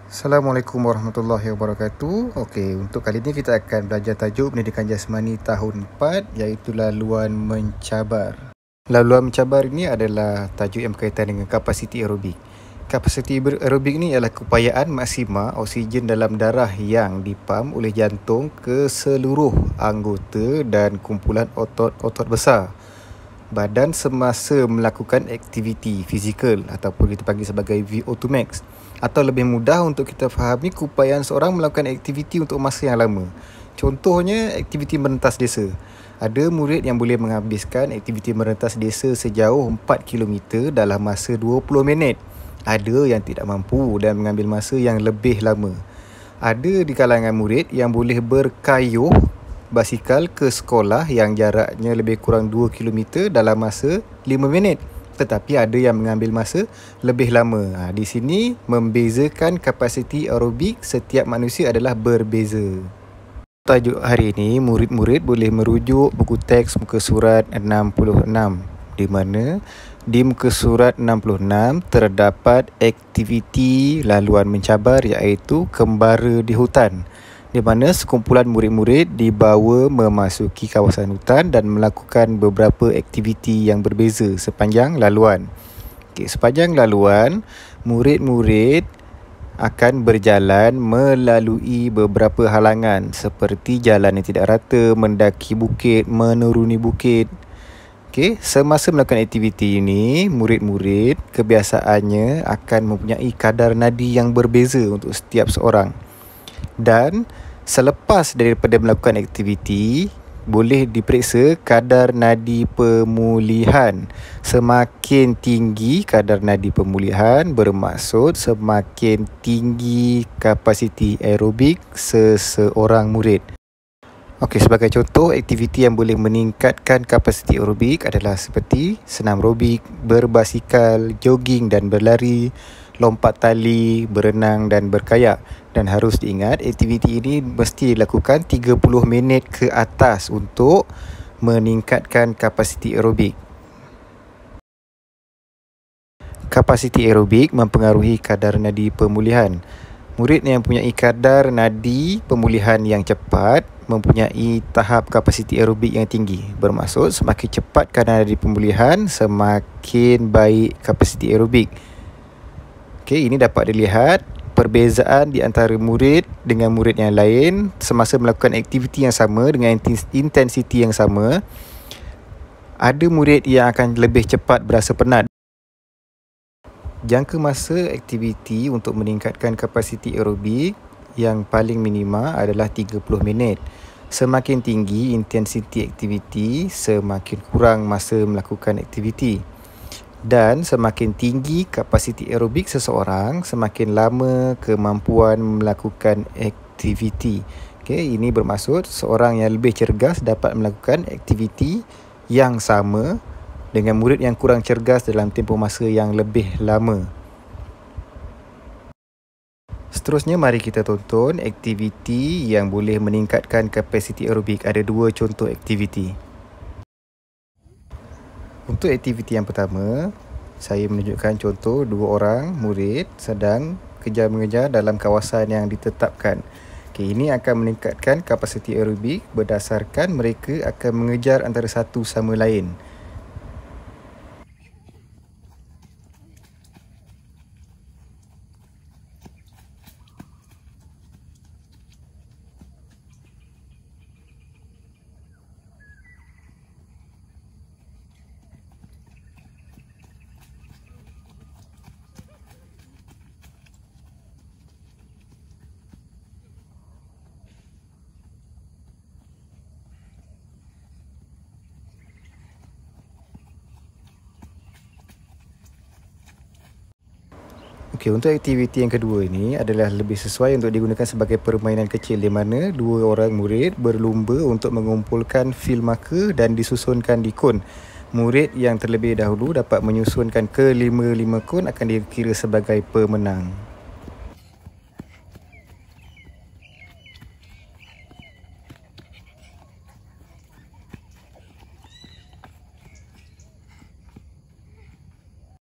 Assalamualaikum warahmatullahi wabarakatuh. Okey, untuk kali ini kita akan belajar tajuk pendidikan jasmani tahun 4 iaitu laluan mencabar. Laluan mencabar ini adalah tajuk yang berkaitan dengan kapasiti aerobik. Kapasiti aerobik ni ialah keupayaan maksima oksigen dalam darah yang dipam oleh jantung ke seluruh anggota dan kumpulan otot-otot besar badan semasa melakukan aktiviti fizikal ataupun kita panggil sebagai VO2 max. Atau lebih mudah untuk kita fahami keupayaan seorang melakukan aktiviti untuk masa yang lama. Contohnya aktiviti merentas desa. Ada murid yang boleh menghabiskan aktiviti merentas desa sejauh 4 km dalam masa 20 minit. Ada yang tidak mampu dan mengambil masa yang lebih lama. Ada di kalangan murid yang boleh berkayuh basikal ke sekolah yang jaraknya lebih kurang 2 km dalam masa 5 minit. Tetapi ada yang mengambil masa lebih lama. Di sini membezakan kapasiti aerobik setiap manusia adalah berbeza. Tajuk hari ini, murid-murid boleh merujuk buku teks muka surat 66, di mana di muka surat 66 terdapat aktiviti laluan mencabar iaitu kembara di hutan, di mana sekumpulan murid-murid dibawa memasuki kawasan hutan dan melakukan beberapa aktiviti yang berbeza sepanjang laluan. Sepanjang laluan, murid-murid akan berjalan melalui beberapa halangan seperti jalan yang tidak rata, mendaki bukit, menuruni bukit. Semasa melakukan aktiviti ini, murid-murid kebiasaannya akan mempunyai kadar nadi yang berbeza untuk setiap seorang. Dan selepas daripada melakukan aktiviti, boleh diperiksa kadar nadi pemulihan. Semakin tinggi kadar nadi pemulihan bermaksud semakin tinggi kapasiti aerobik seseorang murid. Sebagai contoh, aktiviti yang boleh meningkatkan kapasiti aerobik adalah seperti senam aerobik, berbasikal, jogging dan berlari, lompat tali, berenang dan berkayak. Dan harus diingat, aktiviti ini mesti dilakukan 30 minit ke atas untuk meningkatkan kapasiti aerobik. Kapasiti aerobik mempengaruhi kadar nadi pemulihan. Murid yang mempunyai kadar nadi pemulihan yang cepat mempunyai tahap kapasiti aerobik yang tinggi. Bermaksud semakin cepat kadar nadi pemulihan, semakin baik kapasiti aerobik. Ini dapat dilihat perbezaan di antara murid dengan murid yang lain semasa melakukan aktiviti yang sama dengan intensiti yang sama. Ada murid yang akan lebih cepat berasa penat. Jangka masa aktiviti untuk meningkatkan kapasiti aerobik yang paling minima adalah 30 minit. Semakin tinggi intensiti aktiviti, semakin kurang masa melakukan aktiviti. Dan semakin tinggi kapasiti aerobik seseorang, semakin lama kemampuan melakukan aktiviti. Ini bermaksud seorang yang lebih cergas dapat melakukan aktiviti yang sama dengan murid yang kurang cergas dalam tempoh masa yang lebih lama. Seterusnya, mari kita tonton aktiviti yang boleh meningkatkan kapasiti aerobik. Ada dua contoh aktiviti. Untuk aktiviti yang pertama, saya menunjukkan contoh dua orang murid sedang kejar-mengejar dalam kawasan yang ditetapkan. Ini akan meningkatkan kapasiti aerobik berdasarkan mereka akan mengejar antara satu sama lain. Untuk aktiviti yang kedua ini adalah lebih sesuai untuk digunakan sebagai permainan kecil di mana dua orang murid berlumba untuk mengumpulkan fil marker dan disusunkan di kon. Murid yang terlebih dahulu dapat menyusunkan ke 5 kon akan dikira sebagai pemenang.